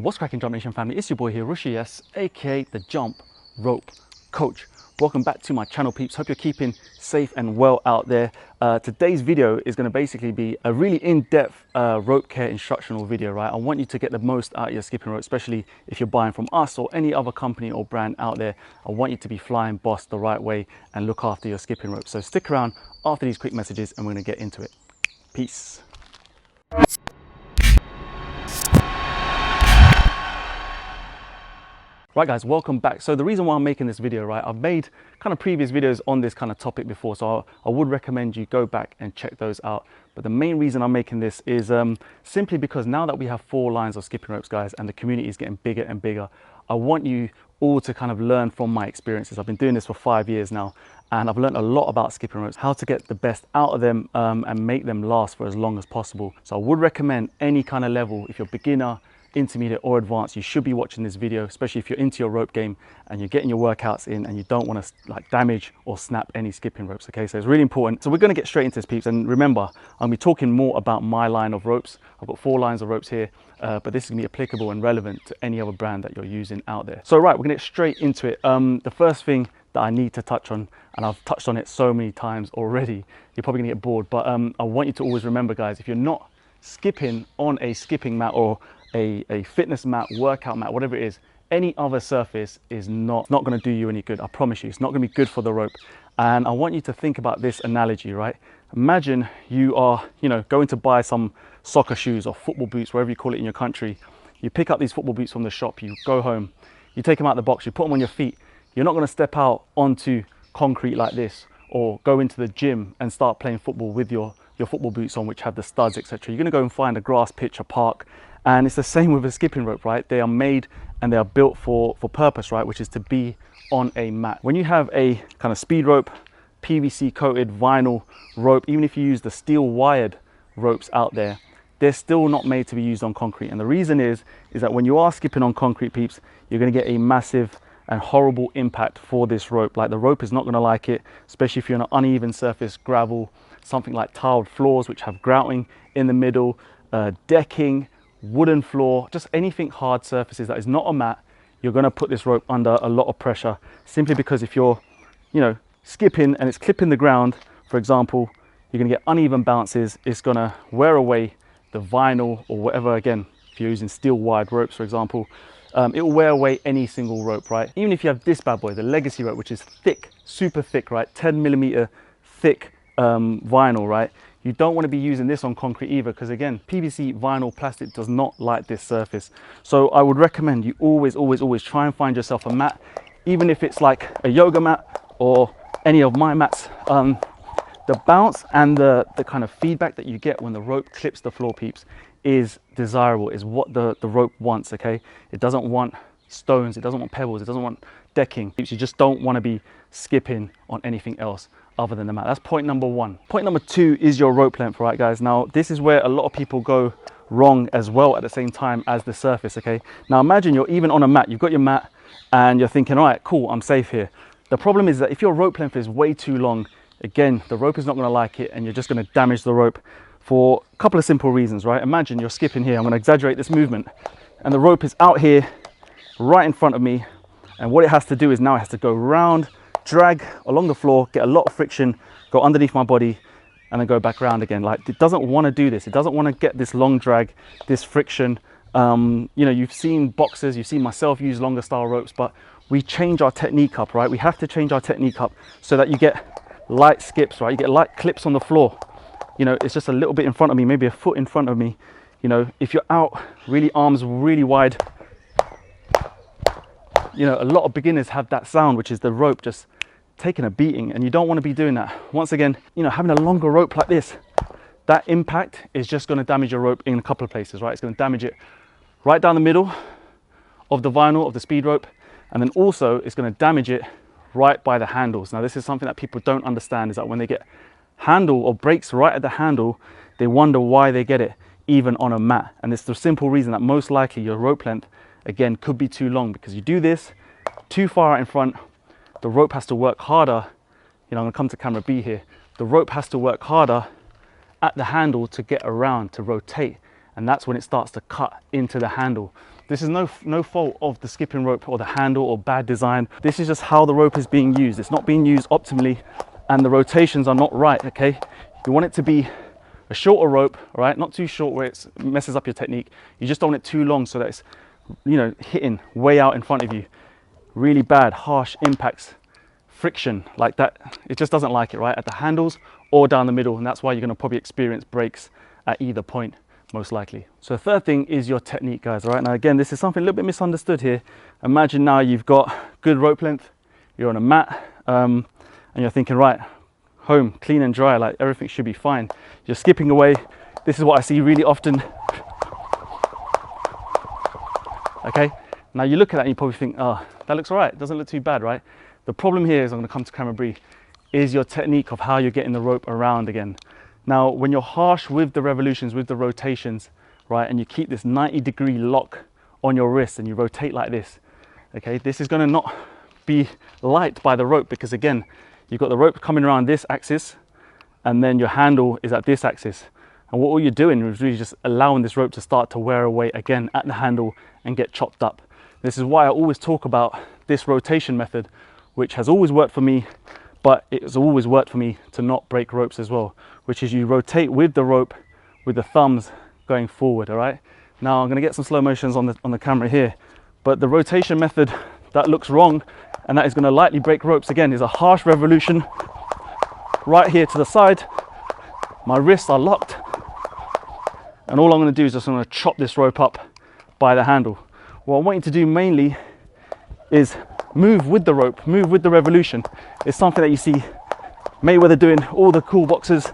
What's cracking, Jump Nation family? It's your boy here, Rushi S, aka the Jump Rope Coach. Welcome back to my channel, peeps. Hope you're keeping safe and well out there. Today's video is going to basically be a really in-depth rope care instructional video, right? I want you to get the most out of your skipping rope, especially if you're buying from us or any other company or brand out there. I want you to be flying boss the right way and look after your skipping rope. So stick around after these quick messages and we're going to get into it. Peace. Right guys, welcome back. So the reason why I'm making this video, right, I've made kind of previous videos on this kind of topic before, so I would recommend you go back and check those out. But the main reason I'm making this is simply because now that we have 4 lines of skipping ropes, guys, and the community is getting bigger and bigger, I want you all to kind of learn from my experiences. I've been doing this for 5 years now, and I've learned a lot about skipping ropes, how to get the best out of them and make them last for as long as possible. So I would recommend any kind of level, if you're beginner, intermediate or advanced, you should be watching this video, especially if you're into your rope game and you're getting your workouts in and you don't want to like damage or snap any skipping ropes. Okay, so it's really important. So we're going to get straight into this, peeps, and remember, I'm going to be talking more about my line of ropes. I've got 4 lines of ropes here, but this is going to be applicable and relevant to any other brand that you're using out there. So right, we're going to get straight into it. The first thing that I need to touch on, and I've touched on it so many times already, you're probably going to get bored, but I want you to always remember, guys, if you're not skipping on a skipping mat or a fitness mat, workout mat, whatever it is, any other surface is not going to do you any good. I promise you, it's not going to be good for the rope. And I want you to think about this analogy, right? Imagine you are, going to buy some soccer shoes or football boots, wherever you call it in your country. You pick up these football boots from the shop, you go home, you take them out of the box, you put them on your feet. You're not going to step out onto concrete like this or go into the gym and start playing football with your football boots on, which have the studs, etc. You're going to go and find a grass pitch, a park. And it's the same with a skipping rope, right? They are made and they are built for purpose, right? Which is to be on a mat. When you have a kind of speed rope, PVC coated vinyl rope, even if you use the steel wired ropes out there, they're still not made to be used on concrete. And the reason is that when you are skipping on concrete, peeps, you're going to get a massive and horrible impact for this rope. Like, the rope is not going to like it, especially if you're on an uneven surface, gravel, something like tiled floors, which have grouting in the middle, decking, wooden floor, just anything hard surfaces that is not a mat. You're going to put this rope under a lot of pressure, simply because if you're skipping and it's clipping the ground, for example, you're going to get uneven bounces. It's going to wear away the vinyl or whatever. Again, if you're using steel wired ropes, for example, it will wear away any single rope, right? Even if you have this bad boy, the legacy rope, which is thick, super thick, right? 10mm thick vinyl, right? You don't want to be using this on concrete either, because again, PVC vinyl plastic does not like this surface. So I would recommend you always try and find yourself a mat, even if it's like a yoga mat or any of my mats. The bounce and the kind of feedback that you get when the rope clips the floor, peeps, is desirable, is what the rope wants. Okay, it doesn't want stones, it doesn't want pebbles, it doesn't want decking. You just don't want to be skipping on anything else other than the mat. That's point number 1. Point number 2 is your rope length, right, guys? Now, this is where a lot of people go wrong as well at the same time as the surface. Okay, now imagine you're even on a mat, you've got your mat and you're thinking, all right, cool, I'm safe here. The problem is that if your rope length is way too long, again, the rope is not going to like it and you're just going to damage the rope for a couple of simple reasons, right? Imagine you're skipping here. I'm going to exaggerate this movement, and the rope is out here right in front of me, and what it has to do is now it has to go round, drag along the floor, get a lot of friction, go underneath my body, and then go back around again. Like, it doesn't want to do this. It doesn't want to get this long drag, this friction. You've seen boxers, you've seen myself use longer style ropes, but we change our technique up, right? We have to change our technique up so that you get light skips, right? You get light clips on the floor. It's just a little bit in front of me, maybe a foot in front of me. If you're out really, arms really wide, a lot of beginners have that sound, which is the rope just taking a beating, and you don't want to be doing that. Once again, having a longer rope like this, that impact is just going to damage your rope in a couple of places, right? It's going to damage it right down the middle of the vinyl of the speed rope, and then also it's going to damage it right by the handles. Now, this is something that people don't understand, is that when they get handle or breaks right at the handle, they wonder why they get it even on a mat. And it's the simple reason that most likely your rope length, again, could be too long, because you do this too far out in front. The rope has to work harder. I'm going to come to camera B here. The rope has to work harder at the handle to get around, to rotate, and that's when it starts to cut into the handle. This is no fault of the skipping rope or the handle or bad design. This is just how the rope is being used. It's not being used optimally and the rotations are not right, okay? You want it to be a shorter rope, all right? Not too short where it messes up your technique. You just don't want it too long so that it's, you know, hitting way out in front of you. Really bad, harsh impacts, friction like that. It just doesn't like it, right? At the handles or down the middle. And that's why you're gonna probably experience breaks at either point, most likely. So the third thing is your technique, guys, all right? Now, again, this is something a little bit misunderstood here. Imagine now you've got good rope length, you're on a mat, and you're thinking, right, home, clean and dry, like everything should be fine. You're skipping away. This is what I see really often. Okay, now you look at that and you probably think, oh, that looks all right, doesn't look too bad, right? The problem here is, I'm gonna come to camera Bree, is your technique of how you're getting the rope around again. Now, when you're harsh with the revolutions, with the rotations, right, and you keep this 90-degree lock on your wrist and you rotate like this, okay, this is gonna not be liked by the rope because, again, you've got the rope coming around this axis and then your handle is at this axis. And what all you're doing is really just allowing this rope to start to wear away again at the handle and get chopped up. This is why I always talk about this rotation method, which has always worked for me, but it's always worked for me to not break ropes as well, which is you rotate with the rope with the thumbs going forward, all right? Now I'm gonna get some slow motions on the camera here, but the rotation method that looks wrong and that is gonna lightly break ropes again is a harsh revolution right here to the side. My wrists are locked. And all I'm gonna do is just I'm gonna chop this rope up by the handle. What I want you to do mainly is move with the rope, move with the revolution. It's something that you see Mayweather doing, all the cool boxers.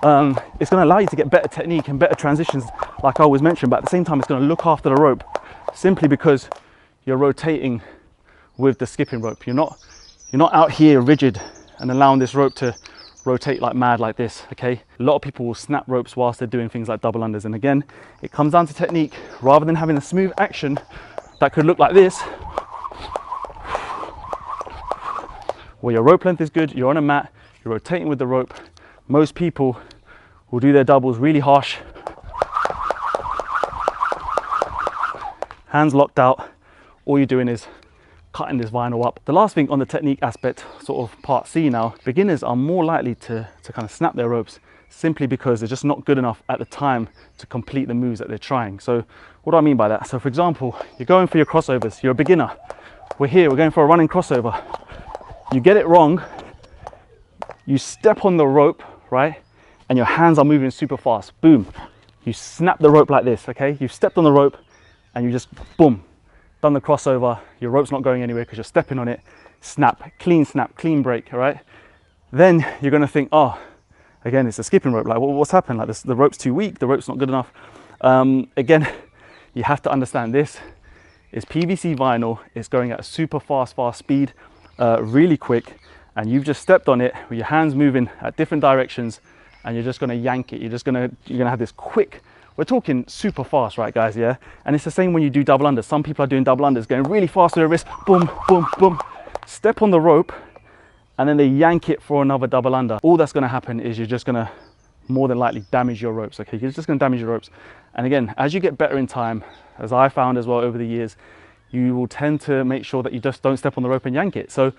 It's gonna allow you to get better technique and better transitions, like I always mentioned, but at the same time, it's gonna look after the rope simply because you're rotating with the skipping rope. You're not out here rigid and allowing this rope to rotate like mad like this, okay? A lot of people will snap ropes whilst they're doing things like double unders. And again, it comes down to technique. Rather than having a smooth action that could look like this, where your rope length is good, you're on a mat, you're rotating with the rope. Most people will do their doubles really harsh, hands locked out. All you're doing is cutting this vinyl up. The last thing on the technique aspect, sort of part C now, beginners are more likely to kind of snap their ropes simply because they're just not good enough at the time to complete the moves that they're trying. So what do I mean by that? So for example, you're going for your crossovers, you're a beginner. We're going for a running crossover. You get it wrong, you step on the rope, right? And your hands are moving super fast, boom. You snap the rope like this, okay? You've stepped on the rope and you just, boom, done the crossover. Your rope's not going anywhere because you're stepping on it. Snap, clean break, all right? Then you're gonna think, oh, again, it's a skipping rope. Like, what's happened? Like this, the rope's too weak, the rope's not good enough. Again, you have to understand this is PVC vinyl. It's going at a super fast speed, really quick. And you've just stepped on it with your hands moving at different directions and you're just gonna yank it. You're gonna have this quick, we're talking super fast, right guys, yeah? And it's the same when you do double unders. Some people are doing double unders, going really fast with their wrist, boom, boom, boom. Step on the rope, and then they yank it for another double under. All that's gonna happen is you're just gonna more than likely damage your ropes, okay? You're just gonna damage your ropes. And again, as you get better in time, as I found as well over the years, you will tend to make sure that you just don't step on the rope and yank it. So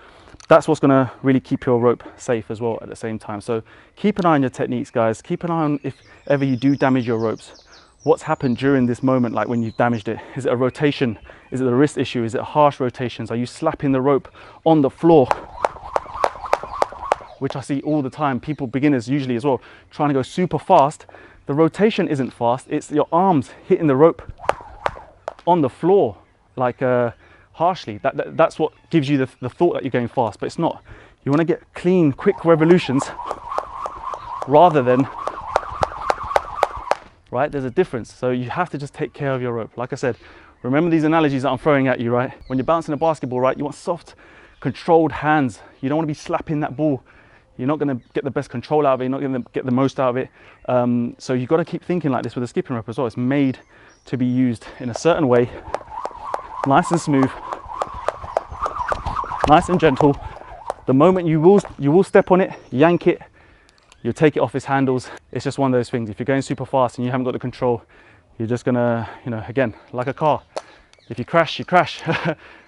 that's what's gonna really keep your rope safe as well at the same time. So keep an eye on your techniques, guys. Keep an eye on if ever you do damage your ropes. What's happened during this moment, like when you've damaged it? Is it a rotation? Is it a wrist issue? Is it harsh rotations? Are you slapping the rope on the floor? Which I see all the time, people, beginners usually as well, trying to go super fast. The rotation isn't fast, it's your arms hitting the rope on the floor, like harshly. That's what gives you the thought that you're going fast, but it's not. You wanna get clean, quick revolutions rather than, right? There's a difference. So you have to just take care of your rope. Like I said, remember these analogies that I'm throwing at you, right? When you're bouncing a basketball, right? You want soft, controlled hands. You don't want to be slapping that ball. You're not going to get the best control out of it. You're not going to get the most out of it. So you've got to keep thinking like this with a skipping rope as well. It's made to be used in a certain way, nice and smooth, nice and gentle. The moment you will step on it, yank it, you'll take it off its handles. It's just one of those things. If you're going super fast and you haven't got the control, you're just gonna, again, like a car, if you crash, you crash.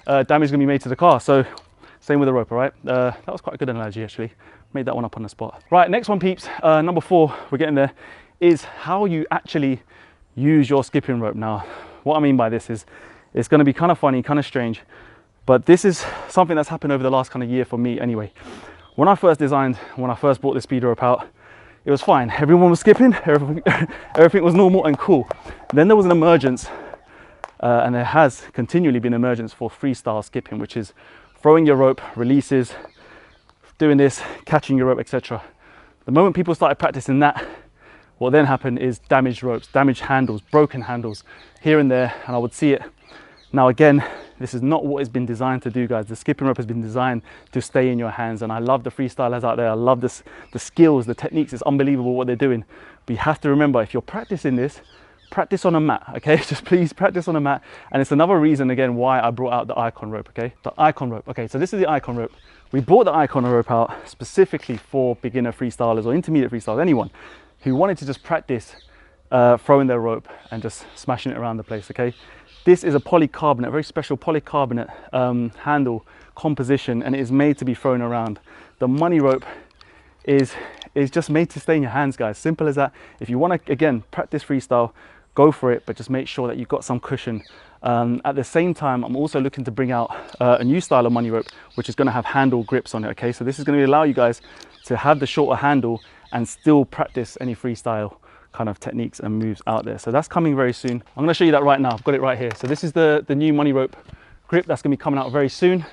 Damage is going to be made to the car. So same with the rope, all right? That was quite a good analogy, actually. Made that one up on the spot. Right, next one, peeps. Number 4, we're getting there, is how you actually use your skipping rope. Now, what I mean by this is, it's going to be kind of funny, kind of strange, but this is something that's happened over the last kind of year for me anyway. When I first brought the speed rope out, it was fine. Everyone was skipping, everything was normal and cool. Then there was an emergence, and there has continually been an emergence for freestyle skipping, which is throwing your rope, releases, doing this, catching your rope, etc. The moment people started practicing that, what then happened is damaged ropes, damaged handles, broken handles here and there, and I would see it. Now again, this is not what it's been designed to do, guys. The skipping rope has been designed to stay in your hands, and I love the freestylers out there. I love this, the skills, the techniques. It's unbelievable what they're doing. But you have to remember, if you're practicing this, practice on a mat, okay? Just please practice on a mat. And it's another reason, again, why I brought out the icon rope, okay? The icon rope. Okay, so this is the icon rope. We brought the icon rope out specifically for beginner freestylers or intermediate freestylers, anyone who wanted to just practice throwing their rope and just smashing it around the place, okay? This is a polycarbonate, a very special polycarbonate handle composition, and it is made to be thrown around. The money rope is just made to stay in your hands, guys. Simple as that. If you want to, again, practice freestyle, go for it, but just make sure that you've got some cushion. At the same time, I'm also looking to bring out a new style of money rope, which is going to have handle grips on it, okay? So this is going to allow you guys to have the shorter handle and still practice any freestyle kind of techniques and moves out there. So that's coming very soon. I'm going to show you that right now. I've got it right here. So this is the new money rope grip that's going to be coming out very soon.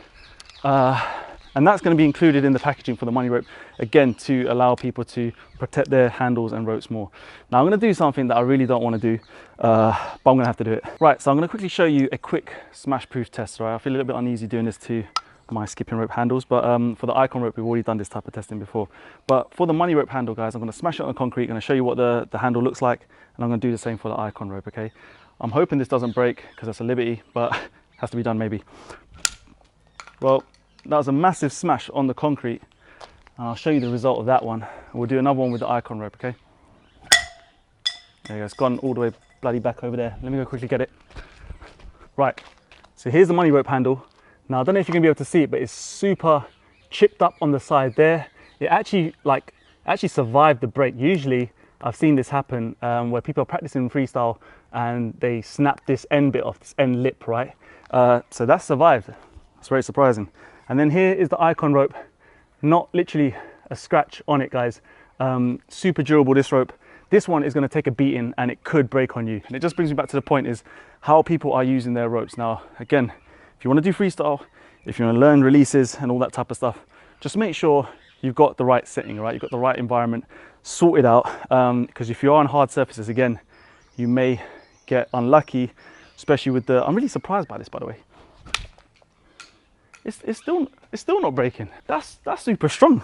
And that's going to be included in the packaging for the money rope, again, to allow people to protect their handles and ropes more. Now I'm going to do something that I really don't want to do, but I'm going to have to do it. Right, so I'm going to quickly show you a quick smash proof test, right? I feel a little bit uneasy doing this to my skipping rope handles, but for the icon rope, we've already done this type of testing before. But for the money rope handle, guys, I'm going to smash it on the concrete, I'm going to show you what the handle looks like, and I'm going to do the same for the icon rope, okay? I'm hoping this doesn't break, because that's a liberty, but it has to be done maybe. Well, that was a massive smash on the concrete, and I'll show you the result of that one. We'll do another one with the icon rope, okay? There you go, it's gone all the way bloody back over there. Let me go quickly get it. Right, so here's the money rope handle. Now, I don't know if you're gonna be able to see it, but it's super chipped up on the side there. It actually survived the break. Usually, I've seen this happen where people are practicing freestyle and they snap this end bit off, this end lip, right? So that survived. It's very surprising. And then here is the icon rope, not literally a scratch on it, guys. Super durable, this rope. This one is going to take a beating and it could break on you. And it just brings me back to the point is how people are using their ropes. Now, again, if you want to do freestyle, if you want to learn releases and all that type of stuff, just make sure you've got the right setting, right? You've got the right environment sorted out. Because if you are on hard surfaces, again, you may get unlucky, especially with the, I'm really surprised by this, by the way. It's still not breaking. That's super strong.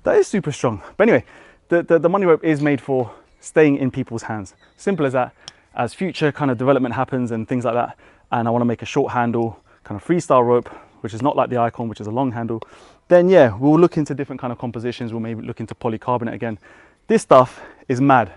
That is super strong. But anyway, the money rope is made for staying in people's hands. Simple as that. As future kind of development happens and things like that, and I want to make a short handle kind of freestyle rope, which is not like the icon, which is a long handle, then yeah, we'll look into different kind of compositions. We'll maybe look into polycarbonate again. This stuff is mad.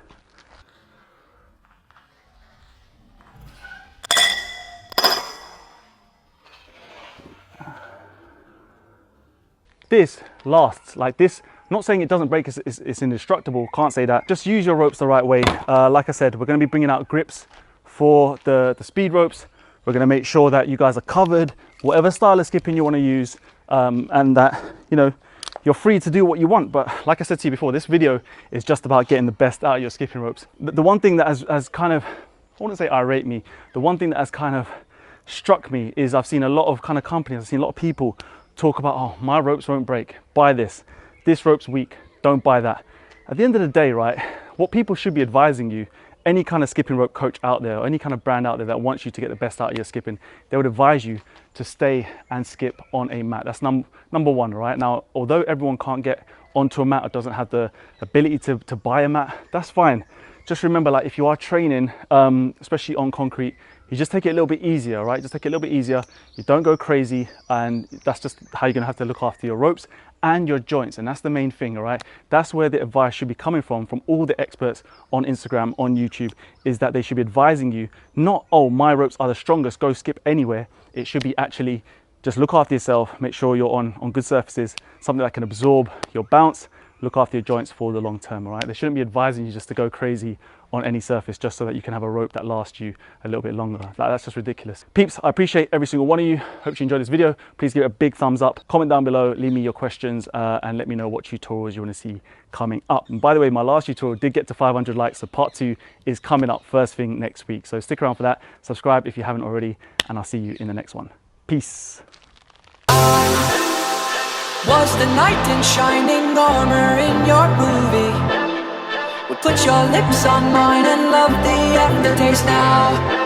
This lasts, like this. I'm not saying it doesn't break, it's indestructible, can't say that. Just use your ropes the right way. Like I said, we're going to be bringing out grips for the speed ropes. We're going to make sure that you guys are covered, whatever style of skipping you want to use, and that, you know, you're free to do what you want. But like I said to you before, this video is just about getting the best out of your skipping ropes. The one thing that has kind of, I wouldn't say irate me, the one thing that has kind of struck me is I've seen a lot of kind of companies, I've seen a lot of people talk about, oh, my ropes won't break, buy this rope's weak, don't buy that. At the end of the day, right, what people should be advising you, any kind of skipping rope coach out there or any kind of brand out there that wants you to get the best out of your skipping, they would advise you to stay and skip on a mat. That's number one, right? Now, although everyone can't get onto a mat or doesn't have the ability to buy a mat, that's fine. Just remember, like, if you are training, especially on concrete, you just take it a little bit easier, right? Just take it a little bit easier. You don't go crazy, and that's just how you're gonna have to look after your ropes and your joints. And that's the main thing, all right? That's where the advice should be coming from all the experts on Instagram, on YouTube, is that they should be advising you, not, oh, my ropes are the strongest, go skip anywhere. It should be actually, just look after yourself, make sure you're on good surfaces, something that can absorb your bounce, look after your joints for the long term, all right? They shouldn't be advising you just to go crazy on any surface just so that you can have a rope that lasts you a little bit longer. That's just ridiculous. Peeps, I appreciate every single one of you. Hope you enjoyed this video. Please give it a big thumbs up. Comment down below, leave me your questions, and let me know what tutorials you want to see coming up. And by the way, my last tutorial did get to 500 likes, so part 2 is coming up first thing next week. So stick around for that. Subscribe if you haven't already, and I'll see you in the next one. Peace. Was the knight in shining armor in your movie? Would put your lips on mine and love the aftertaste now.